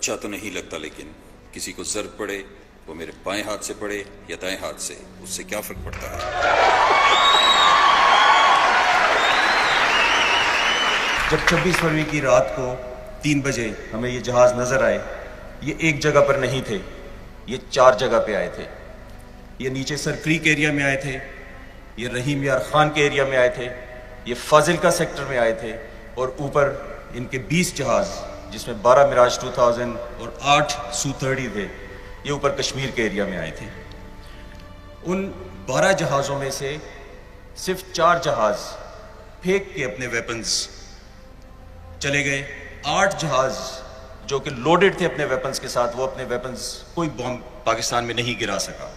अच्छा तो नहीं लगता, लेकिन किसी को जर्ब पड़े वो मेरे बाएं हाथ से पड़े या दाएं हाथ से, उससे क्या फर्क पड़ता है। जब 26 फरवरी की रात को 3 बजे हमें ये जहाज नजर आए, ये एक जगह पर नहीं थे, ये 4 जगह पे आए थे। ये नीचे सर क्रीक एरिया में आए थे, ये रहीम यार खान के एरिया में आए थे, ये फाजिलका सेक्टर में आए थे, और ऊपर इनके 20 जहाज जिसमें 12 मिराज 2000 और 8 सू-30 थे, ये ऊपर कश्मीर के एरिया में आए थे। उन 12 जहाज़ों में से सिर्फ 4 जहाज फेंक के अपने वेपन्स चले गए। 8 जहाज जो कि लोडेड थे अपने वेपन्स के साथ, वो अपने वेपन्स कोई बॉम्ब पाकिस्तान में नहीं गिरा सका।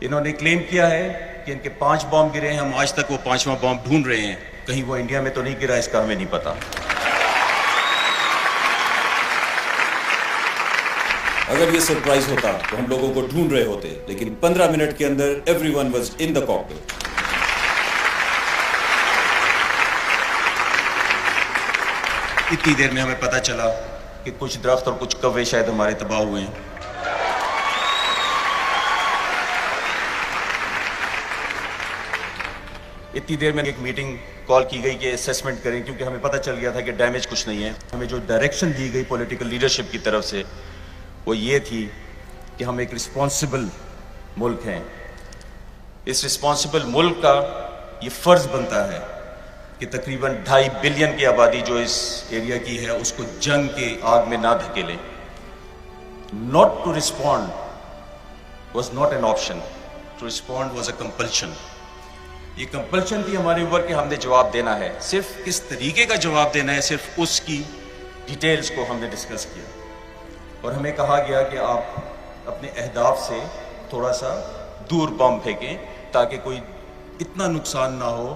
इन्होंने क्लेम किया है कि इनके 5 बॉम्ब गिरे हैं, हम आज तक वो 5वां बॉम्ब ढूंढ रहे हैं, कहीं वो इंडिया में तो नहीं गिरा, इसका हमें नहीं पता। अगर ये सरप्राइज होता तो हम लोगों को ढूंढ रहे होते, लेकिन 15 मिनट के अंदर everyone was in the cockpit. इतनी देर में हमें पता चला कि कुछ दरख्त और कुछ कव्वे शायद हमारे तबाह हुए हैं। इतनी देर में एक मीटिंग कॉल की गई कि असेसमेंट करें, क्योंकि हमें पता चल गया था कि डैमेज कुछ नहीं है। हमें जो डायरेक्शन दी गई पॉलिटिकल लीडरशिप की तरफ से वो ये थी कि हम एक रिस्पॉन्सिबल मुल्क हैं। इस रिस्पॉन्सिबल मुल्क का ये फ़र्ज़ बनता है कि तकरीबन 2.5 बिलियन की आबादी जो इस एरिया की है, उसको जंग के आग में ना धकेले। Not to respond was not an option, to respond was a compulsion. ये कंपल्शन थी हमारे ऊपर कि हमने जवाब देना है। सिर्फ किस तरीके का जवाब देना है, सिर्फ उसकी डिटेल्स को हमने डिस्कस किया, और हमें कहा गया कि आप अपने अहदाफ से थोड़ा सा दूर बम फेंकें, ताकि कोई इतना नुकसान ना हो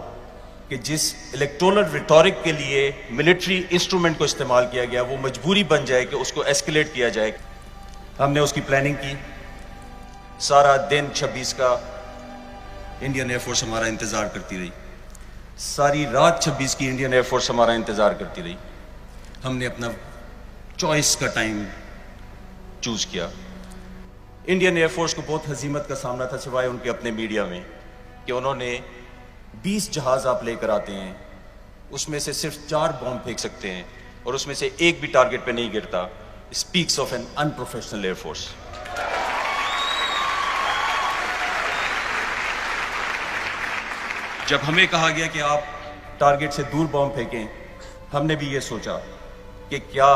कि जिस इलेक्टोरल रिटॉरिक के लिए मिलिट्री इंस्ट्रूमेंट को इस्तेमाल किया गया, वो मजबूरी बन जाए कि उसको एस्केलेट किया जाए। हमने उसकी प्लानिंग की। सारा दिन 26 का इंडियन एयरफोर्स हमारा इंतज़ार करती रही। सारी रात 26 की इंडियन एयरफोर्स हमारा इंतज़ार करती रही। हमने अपना चॉइस का टाइम चूज़ किया। इंडियन एयरफोर्स को बहुत हजीमत का सामना था, सिवाय उनके अपने मीडिया में, कि उन्होंने 20 जहाज़ आप लेकर आते हैं, उसमें से सिर्फ 4 बॉम्ब फेंक सकते हैं और उसमें से एक भी टारगेट पे नहीं गिरता। Speaks of an unprofessional air force. जब हमें कहा गया कि आप टारगेट से दूर बॉम्ब फेंकें, हमने भी ये सोचा कि क्या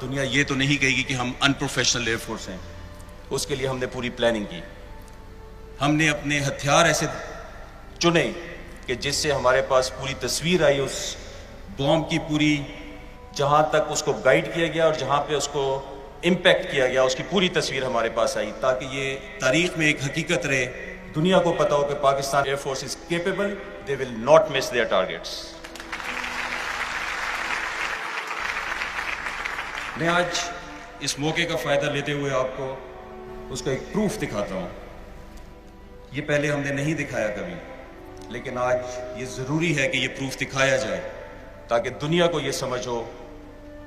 दुनिया ये तो नहीं कहेगी कि हम अनप्रोफेशनल एयरफोर्स हैं। उसके लिए हमने पूरी प्लानिंग की। हमने अपने हथियार ऐसे चुने कि जिससे हमारे पास पूरी तस्वीर आई उस बॉम्ब की, पूरी जहाँ तक उसको गाइड किया गया और जहाँ पे उसको इम्पैक्ट किया गया, उसकी पूरी तस्वीर हमारे पास आई, ताकि ये तारीख में एक हकीकत रहे, दुनिया को पता हो कि Pakistan air force is capable, they will not miss their targets. मैं आज इस मौके का फायदा लेते हुए आपको उसका एक प्रूफ दिखाता हूँ। ये पहले हमने नहीं दिखाया कभी, लेकिन आज ये ज़रूरी है कि ये प्रूफ दिखाया जाए, ताकि दुनिया को ये समझ हो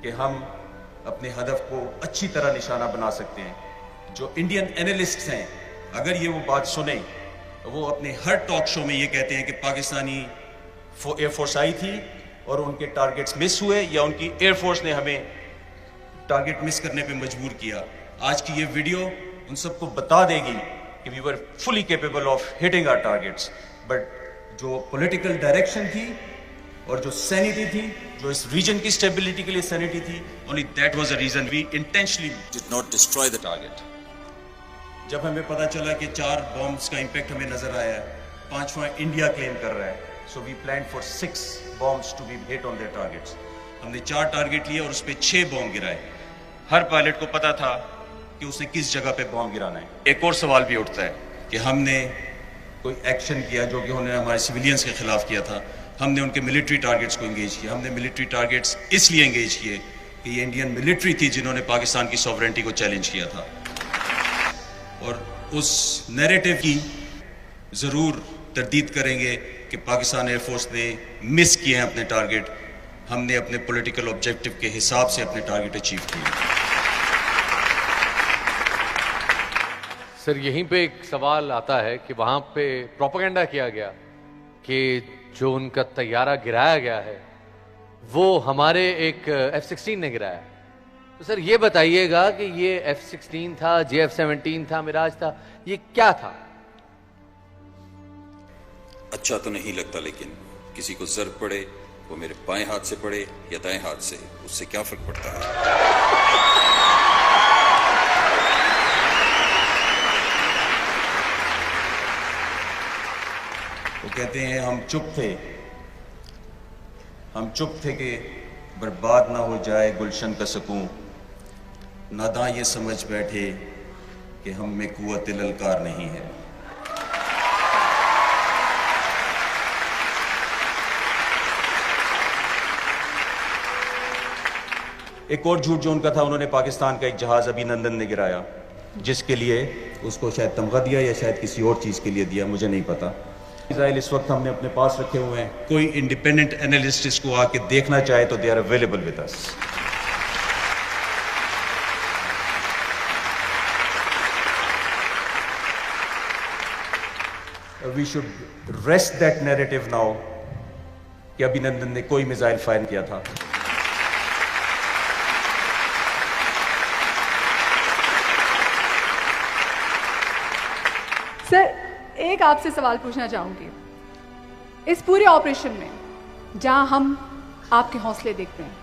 कि हम अपने हदफ को अच्छी तरह निशाना बना सकते हैं। जो इंडियन एनालिस्ट्स हैं, अगर ये वो बात सुने, वो अपने हर टॉक शो में ये कहते हैं कि पाकिस्तानी एयरफोर्स आई थी और उनके टारगेट्स मिस हुए, या उनकी एयरफोर्स ने हमें टारगेट मिस करने पे मजबूर किया। आज की ये वीडियो उन सबको बता देगी कि we were fully capable of hitting our targets, but जो पॉलिटिकल डायरेक्शन थी और जो सैनिटी थी, जो इस रीजन की स्टेबिलिटी के लिए सैनिटी थी, only that was a reason we intentionally did not destroy the target. जब हमें पता चला कि 4 बॉम्ब्स का इंपैक्ट हमें नजर आया है, 5वां इंडिया क्लेम कर रहा है, so we plan for 6 bombs to be hit on their targets. हमने 4 टारगेट लिए और उस पर 6 बॉम्ब गिराए। हर पायलट को पता था कि उसने किस जगह पे बॉम्ब गिराना है। एक और सवाल भी उठता है कि हमने कोई एक्शन किया जो कि उन्होंने हमारे सिविलियंस के खिलाफ किया था। हमने उनके मिलिट्री टारगेट्स को एंगेज किया। हमने मिलिट्री टारगेट्स इसलिए एंगेज किए कि ये इंडियन मिलिट्री थी जिन्होंने पाकिस्तान की सॉवरेंटी को चैलेंज किया था, और उस नैरेटिव की ज़रूर तरदीद करेंगे कि पाकिस्तान एयरफोर्स ने मिस किए हैं अपने टारगेट। हमने अपने पॉलिटिकल ऑब्जेक्टिव के हिसाब से अपने टारगेट अचीव किए। सर यहीं पे एक सवाल आता है कि वहां पे प्रोपेगेंडा किया गया कि जो उनका तैयारा गिराया गया है वो हमारे एक F-16 ने गिराया है। तो सर ये बताइएगा कि ये F-16 था, JF-17 था, मिराज था, ये क्या था? अच्छा तो नहीं लगता, लेकिन किसी को जर्ब पड़े वो मेरे बाएं हाथ से पड़े या दाएं हाथ से, उससे क्या फर्क पड़ता है? वो कहते हैं हम चुप थे कि बर्बाद ना हो जाए गुलशन का सुकून, नादां ये समझ बैठे कि हम में कुव्वत ललकार नहीं है। एक और झूठ जो उनका था, उन्होंने पाकिस्तान का एक जहाज अभिनंदन ने गिराया, जिसके लिए उसको शायद तमगा दिया या शायद किसी और चीज के लिए दिया, मुझे नहीं पता। मिसाइल इस वक्त हमने अपने पास रखे हुए हैं, कोई इंडिपेंडेंट एनालिस्ट इसको आके देखना चाहे तो they are available with us. We should rest that narrative now कि अभिनंदन ने कोई मिसाइल फायर किया था। सर एक आपसे सवाल पूछना चाहूंगी, इस पूरे ऑपरेशन में जहां हम आपके हौसले देखते हैं,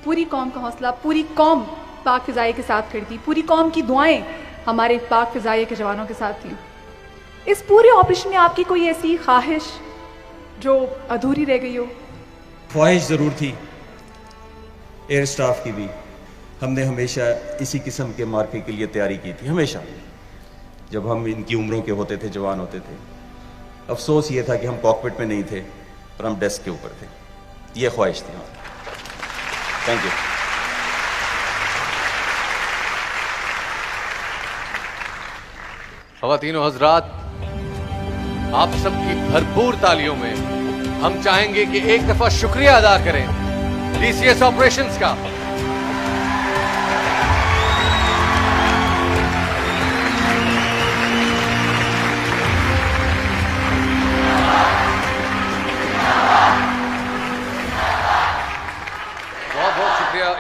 पूरी कौम का हौसला, पूरी कौम पाक फिजाई के साथ खड़ी थी, पूरी कौम की दुआएं हमारे पाक फिजाई के जवानों के साथ थी, इस पूरे ऑपरेशन में आपकी कोई ऐसी ख्वाहिश जो अधूरी रह गई हो? ख्वाहिश जरूर थी, एयर स्टाफ की भी। हमने हमेशा इसी किस्म के मार्के के लिए तैयारी की थी, हमेशा जब हम इनकी उम्रों के होते थे, जवान होते थे। अफसोस ये था कि हम कॉकपिट में नहीं थे और हम डेस्क के ऊपर थे, ये ख्वाहिश थी। Thank you. ख़वातीनो हज़रात, आप सबकी भरपूर तालियों में हम चाहेंगे कि एक दफा शुक्रिया अदा करें DCS ऑपरेशंस का।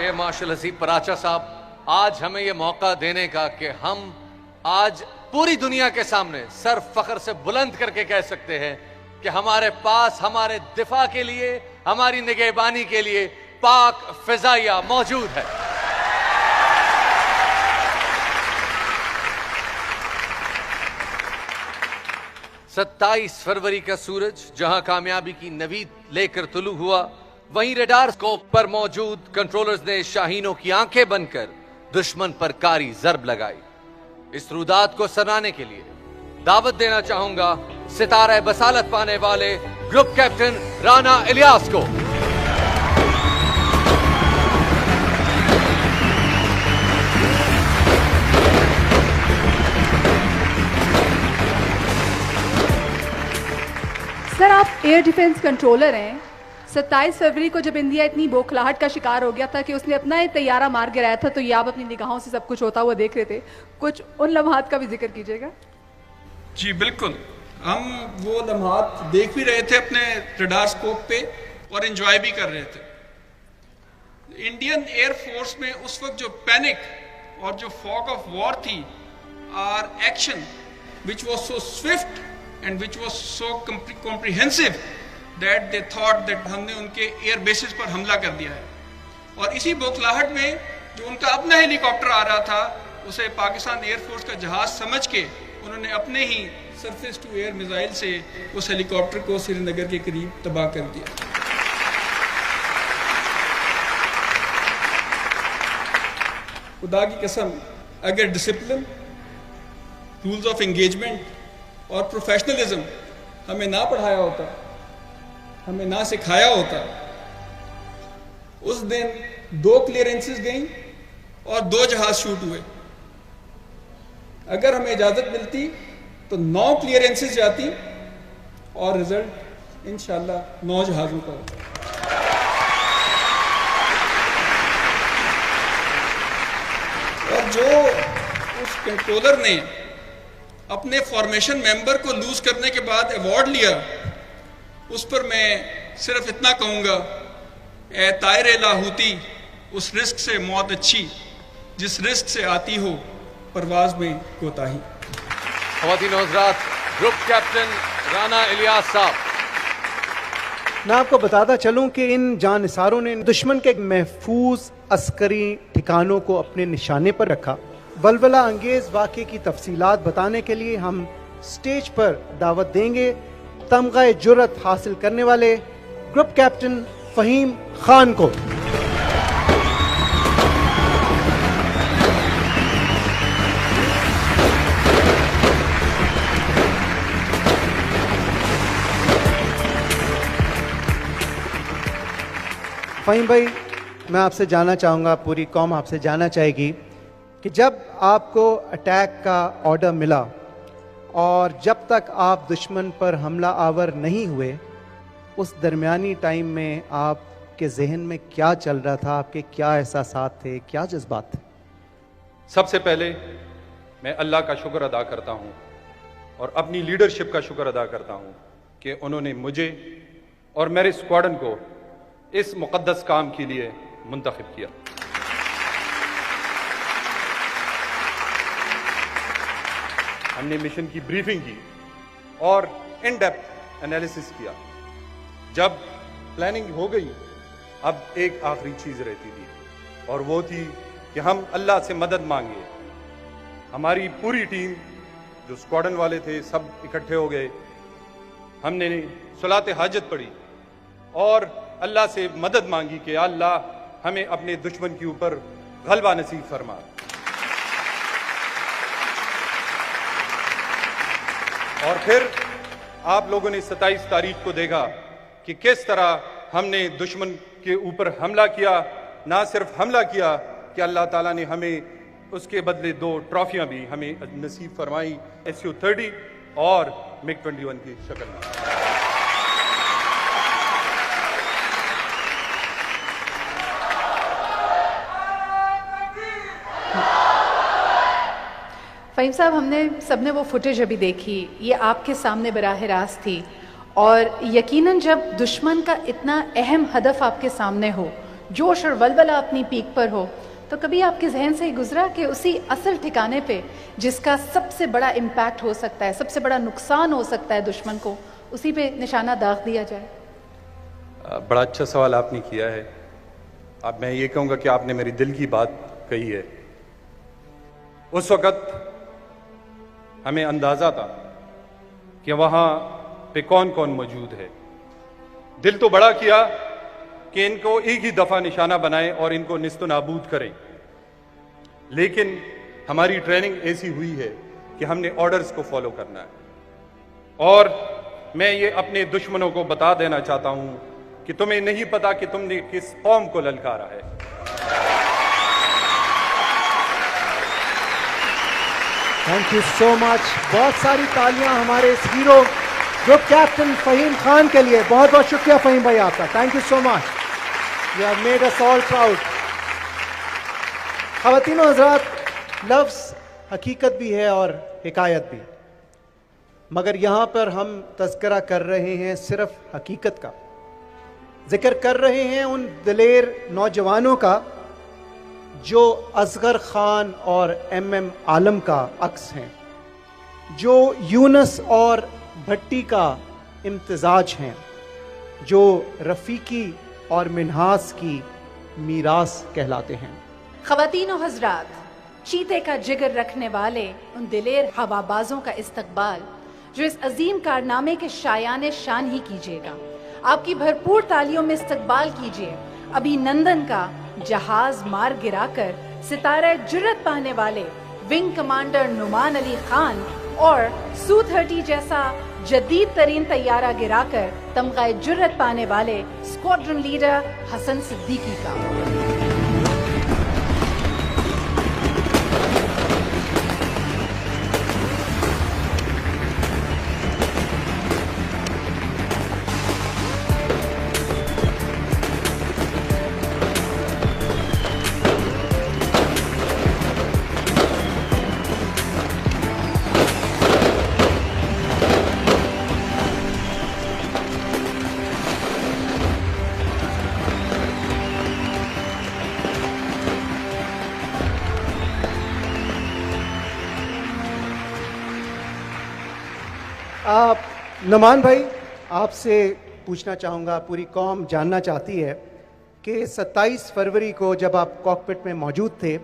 ए मार्शल हसीब पराचा साहब, आज हमें यह मौका देने का कि हम आज पूरी दुनिया के सामने सर फख्र से बुलंद करके कह सकते हैं कि हमारे पास हमारे दिफा के लिए, हमारी निगहबानी के लिए पाक फिजाइया मौजूद है। सत्ताईस फरवरी का सूरज जहां कामयाबी की नवीद लेकर तुलू हुआ, वहीं रडार स्कोप पर मौजूद कंट्रोलर्स ने शाहीनों की आंखें बनकर दुश्मन पर कारी जर्ब लगाई। इस रुदात को सराहने के लिए दावत देना चाहूंगा सितारा बसालत पाने वाले ग्रुप कैप्टन राना इलियास को। सर आप एयर डिफेंस कंट्रोलर हैं, 27 फरवरी को जब इंडिया इतनी बौखलाहट का शिकार हो गया था कि उसने अपना ही तैयारा मार गिराया था, तो ये आप अपनी निगाहों से सब कुछ होता हुआ देख रहे थे, कुछ उन लम्हात का भी जिक्र कीजिएगा। जी बिल्कुल, हम वो लम्हात देख भी रहे थे अपने रडार स्कोप पे और एंजॉय भी कर रहे थे। इंडियन एयर फोर्स में उस वक्त जो पैनिक और जो फॉग ऑफ वॉर थी, our action which was so swift and which was so comprehensive that they thought that हमने उनके एयर बेसिस पर हमला कर दिया है। और इसी बौखलाहट में जो उनका अपना हेलीकॉप्टर आ रहा था, उसे पाकिस्तान एयरफोर्स का जहाज समझ के उन्होंने अपने ही सरफेस टू एयर मिसाइल से उस हेलीकॉप्टर को श्रीनगर के करीब तबाह कर दिया। खुदा की कसम, अगर डिसिप्लिन, रूल्स ऑफ एंगेजमेंट और प्रोफेशनलिज्म हमें ना पढ़ाया होता, हमें ना सिखाया होता, उस दिन 2 क्लियरेंसेस गई और 2 जहाज शूट हुए। अगर हमें इजाजत मिलती तो 9 क्लियरेंसेस जाती और रिजल्ट इंशाल्लाह 9 जहाजों का होता। और जो उस कंट्रोलर ने अपने फॉर्मेशन मेंबर को लूज करने के बाद अवार्ड लिया, उस पर मैं सिर्फ इतना कहूँगा, ए तायरे लाहूती, उस रिस्क से मौत अच्छी जिस रिस्क से आती हो परवाज में कोताही। ख़वातीन और हज़रात, ग्रुप कैप्टन राना इलियास साहब। मैं आपको बताता चलूं कि इन जानिसारों ने दुश्मन के एक महफूज अस्करी ठिकानों को अपने निशाने पर रखा। वलवला अंगेज वाक़े की तफसीलात बताने के लिए हम स्टेज पर दावत देंगे तमगा जुर्रत हासिल करने वाले ग्रुप कैप्टन फ़हीम खान को। फ़हीम भाई, मैं आपसे जानना चाहूँगा, पूरी कौम आपसे जानना चाहेगी कि जब आपको अटैक का ऑर्डर मिला और जब तक आप दुश्मन पर हमला आवर नहीं हुए, उस दरमियानी टाइम में आपके जहन में क्या चल रहा था, आपके क्या एहसासात थे, क्या जज्बात थे? सबसे पहले मैं अल्लाह का शुक्र अदा करता हूँ और अपनी लीडरशिप का शुक्र अदा करता हूँ कि उन्होंने मुझे और मेरे स्क्वाडन को इस मुक़द्दस काम के लिए मुंतखब किया। हमने मिशन की ब्रीफिंग की और इन डेप्थ एनालिसिस किया। जब प्लानिंग हो गई, अब एक आखिरी चीज़ रहती थी और वो थी कि हम अल्लाह से मदद मांगे। हमारी पूरी टीम जो स्क्वाडन वाले थे सब इकट्ठे हो गए। हमने सलात हाजत पढ़ी और अल्लाह से मदद मांगी कि अल्लाह हमें अपने दुश्मन के ऊपर गलबा नसीब फरमा। और फिर आप लोगों ने 27 तारीख को देखा कि किस तरह हमने दुश्मन के ऊपर हमला किया। ना सिर्फ हमला किया कि अल्लाह ताला ने हमें उसके बदले 2 ट्रॉफियां भी हमें नसीब फरमाई, SU-30 और MiG-21 की शक्ल में। फ़हीम साहब, हमने सबने वो फुटेज अभी देखी, ये आपके सामने बराह रास्त थी और यकीनन जब दुश्मन का इतना अहम हदफ आपके सामने हो, जोश और वलवला अपनी पीक पर हो, तो कभी आपके जहन से गुजरा कि उसी असल ठिकाने पे जिसका सबसे बड़ा इम्पैक्ट हो सकता है, सबसे बड़ा नुकसान हो सकता है दुश्मन को, उसी पे निशाना दाग दिया जाए? बड़ा अच्छा सवाल आपने किया है। अब मैं ये कहूँगा कि आपने मेरी दिल की बात कही है। उस वक़्त हमें अंदाज़ा था कि वहाँ पे कौन कौन मौजूद है। दिल तो बड़ा किया कि इनको एक ही दफ़ा निशाना बनाएं और इनको निस्त नाबूद करें, लेकिन हमारी ट्रेनिंग ऐसी हुई है कि हमने ऑर्डर्स को फॉलो करना है। और मैं ये अपने दुश्मनों को बता देना चाहता हूँ कि तुम्हें नहीं पता कि तुमने किस कौम को ललकारा है। Thank you so much. बहुत सारी तालियां हमारे इस hero group captain Fahim Khan के लिए। बहुत बहुत शुक्रिया फ़हीम भाई आपका। Thank you so much, you have made us all proud. ख़वातीन और हज़रात, लफ्ज़ हकीकत भी है और हिकायत भी, मगर यहाँ पर हम तज़किरा कर रहे हैं सिर्फ हकीकत का, जिक्र कर रहे हैं उन दिलेर नौजवानों का जो असगर खान और MM आलम का अक्स हैं, जो यूनस और भट्टी का इम्तिजाज हैं, जो रफ़ीकी और मिन्हास की मीरास कहलाते हैं। ख़वातीन और हज़रात, चीते का जिगर रखने वाले उन दिलेर हवाबाजों का इस्तकबाल जो इस अजीम कारनामे के शायाने शान ही कीजिएगा। आपकी भरपूर तालियों में इस्तकबाल कीजिए अभिनंदन का जहाज मार गिराकर सितारा जुर्रत पाने वाले विंग कमांडर नुमान अली खान और Su-30 जैसा जदीद तरीन तैयारा गिराकर तमगा जुर्रत पाने वाले स्क्वाड्रन लीडर हसन सिद्दीकी का। नुमान भाई, आपसे पूछना चाहूँगा, पूरी कौम जानना चाहती है कि 27 फरवरी को जब आप कॉकपिट में मौजूद थे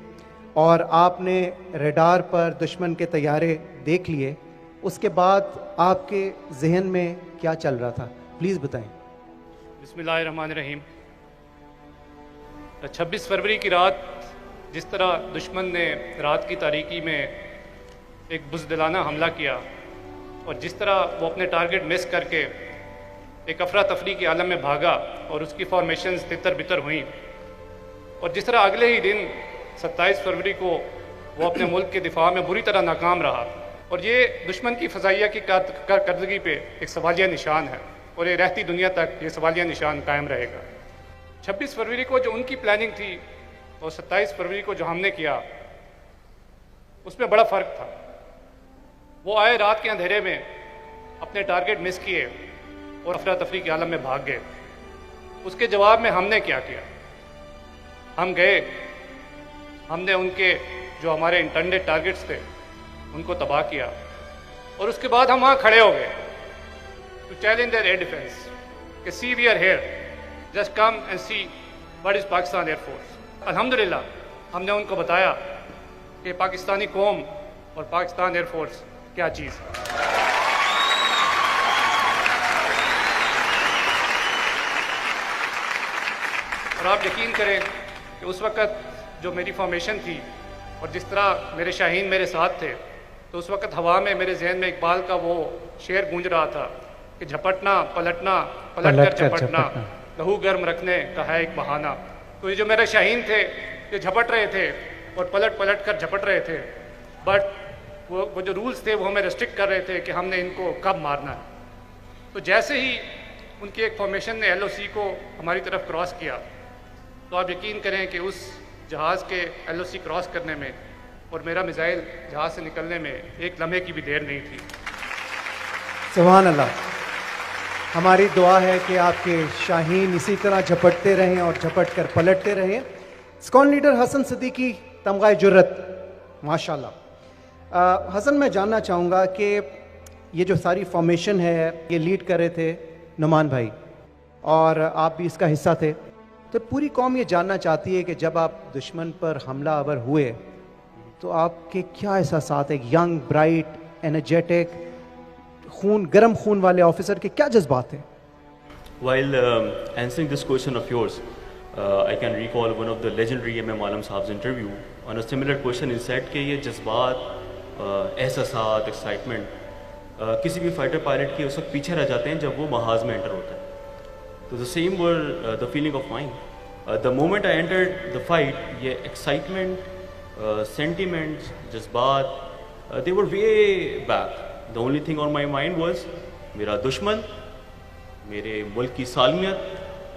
और आपने रडार पर दुश्मन के तैयारे देख लिए, उसके बाद आपके जहन में क्या चल रहा था, प्लीज़ बताएं। बिस्मिल्लाहिर्रहमानिर्रहीम। 26 फरवरी की रात जिस तरह दुश्मन ने रात की तारीकी में एक बुज़दिलाना हमला किया और जिस तरह वो अपने टारगेट मिस करके एक अफरा तफरी के आलम में भागा और उसकी फॉर्मेशंस तितर बितर हुई, और जिस तरह अगले ही दिन 27 फरवरी को वो अपने मुल्क के दिफा में बुरी तरह नाकाम रहा, और ये दुश्मन की फ़ज़ाइया की कारकर्दगी पे एक सवालिया निशान है और ये रहती दुनिया तक ये सवालिया निशान कायम रहेगा। 26 फरवरी को जो उनकी प्लानिंग थी और 27 फरवरी को जो हमने किया, उसमें बड़ा फ़र्क था। वो आए रात के अंधेरे में, अपने टारगेट मिस किए और अफरा तफरी के आलम में भाग गए। उसके जवाब में हमने क्या किया? हम गए, हमने उनके जो हमारे इंटेंडेड टारगेट्स थे उनको तबाह किया, और उसके बाद हम वहाँ खड़े हो गए to challenge their air defence कि see we are here, just come and see what is Pakistan air force. अल्हम्दुलिल्लाह हमने उनको बताया कि पाकिस्तानी कौम और पाकिस्तान एयरफोर्स क्या चीज़ है। और आप यकीन करें कि उस वक़्त जो मेरी फॉर्मेशन थी और जिस तरह मेरे शाहीन मेरे साथ थे, तो उस वक़्त हवा में मेरे जहन में इकबाल का वो शेर गूंज रहा था कि झपटना पलटना, पलट कर झपटना, लहू गर्म रखने का है एक बहाना। तो ये जो मेरे शाहीन थे ये झपट रहे थे और पलट पलट कर झपट रहे थे, बट वो जो रूल्स थे वो हमें रेस्ट्रिक्ट कर रहे थे कि हमने इनको कब मारना है। तो जैसे ही उनकी एक फॉर्मेशन ने LOC को हमारी तरफ क्रॉस किया, तो आप यकीन करें कि उस जहाज़ के LOC क्रॉस करने में और मेरा मिसाइल जहाज़ से निकलने में एक लम्हे की भी देर नहीं थी। सुभान अल्लाह। हमारी दुआ है कि आपके शाहीन इसी तरह झपटते रहें और झपट कर पलटते रहें। स्कॉन लीडर हसन सिद्दीकी, तमगाए जुर्रत, माशाल्लाह। हसन, मैं जानना चाहूँगा कि ये जो सारी फॉर्मेशन है ये लीड कर रहे थे नुमान भाई और आप भी इसका हिस्सा थे, तो पूरी कौम ये जानना चाहती है कि जब आप दुश्मन पर हमला आवर हुए तो आपके क्या एहसासात, एक यंग ब्राइट एनर्जेटिक गर्म खून वाले ऑफिसर के क्या जज्बात थे? While answering this question of yours, I can recall one of the legendary M.M. Alam साहब's interview on a similar question. He said कि ये जज्बात, एहसासात, एक्साइटमेंट किसी भी फाइटर पायलट के उस वक्त पीछे रह जाते हैं जब वो महाज में एंटर होता है। तो the same were the feeling of mind the moment I entered the fight. ये एक्साइटमेंट, सेंटिमेंट्स, जज्बात, they were way back. The only thing on my mind was मेरा दुश्मन, मेरे मुल्क की सालमियत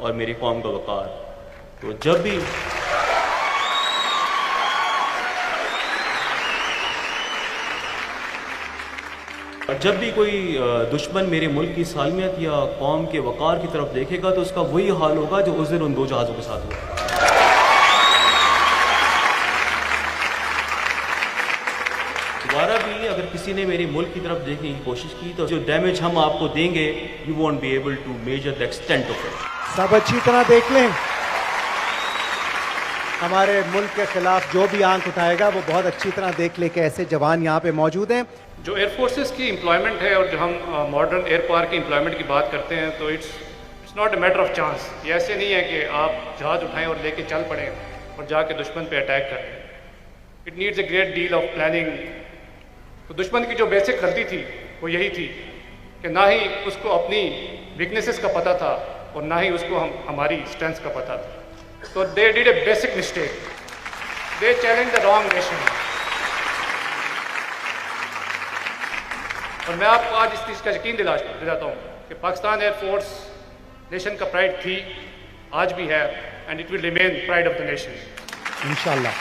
और मेरी कौम का वक़ार। तो जब भी कोई दुश्मन मेरे मुल्क की सालमियत या कौम के वक़ार की तरफ देखेगा तो उसका वही हाल होगा जो उस दिन उन दो जहाज़ों के साथ हुआ। दोबारा भी अगर किसी ने मेरे मुल्क की तरफ देखने की कोशिश की तो जो डैमेज हम आपको देंगे, you won't be able to measure the extent of it. सब अच्छी तरह देख लें, हमारे मुल्क के खिलाफ जो भी आंख उठाएगा वो बहुत अच्छी तरह देख ले कि ऐसे जवान यहाँ पे मौजूद हैं। जो एयरफोर्सेस की एम्प्लॉयमेंट है और जो हम मॉडर्न एयर पावर की एम्प्लॉयमेंट की बात करते हैं, तो it's not a matter of chance. ये ऐसे नहीं है कि आप जहाज़ उठाएं और लेके चल पड़ें और जाके दुश्मन पे अटैक करें। It needs a great deal of planning. तो दुश्मन की जो बेसिक गलती थी वो यही थी कि ना ही उसको अपनी वीकनेसेस का पता था और ना ही उसको हमारी स्ट्रेंथ्स का पता था। तो they did a basic mistake, they challenge the wrong nation. और मैं आपको आज इस चीज़ का यकीन दिलाता हूँ कि पाकिस्तान एयरफोर्स नेशन का प्राइड थी, आज भी है, and it will remain pride of the nation. इंशाल्लाह,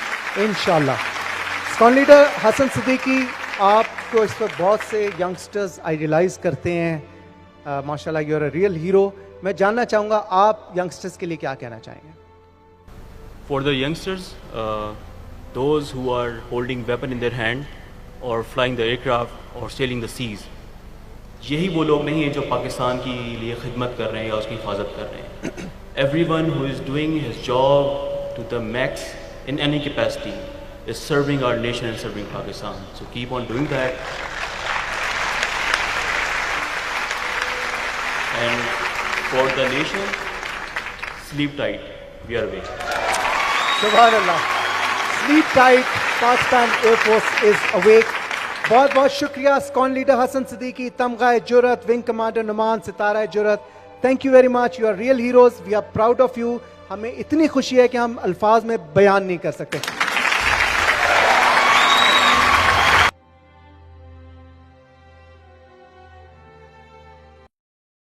इंशाल्लाह। स्कॉन लीडर हसन सिद्दीकी, आपको इस वक्त बहुत से यंगस्टर्स आइडियलाइज करते हैं, माशाल्लाह you are a real hero. मैं जानना चाहूँगा आप यंगस्टर्स के लिए क्या कहना चाहेंगे? For the youngsters, those who are holding weapon in their hand or flying the aircraft or sailing the seas, यही वो लोग नहीं हैं जो पाकिस्तान की लिए खिदमत कर रहे हैं या उसकी हिफाजत कर रहे हैं. Everyone who is doing his job to the max in any capacity is serving our nation and serving Pakistan. So keep on doing that. And for the nation, sleep tight. We are awake. Subhanallah. Sleep tight. Pakistan Air Force is awake. बहुत बहुत शुक्रिया squadron leader Hasan Siddiqui, तमगाए जुरत, wing commander Noman, सितारा जुरत. Thank you very much. You are real heroes. We are proud of you. हमें इतनी खुशी है कि हम अल्फाज में बयान नहीं कर सकते.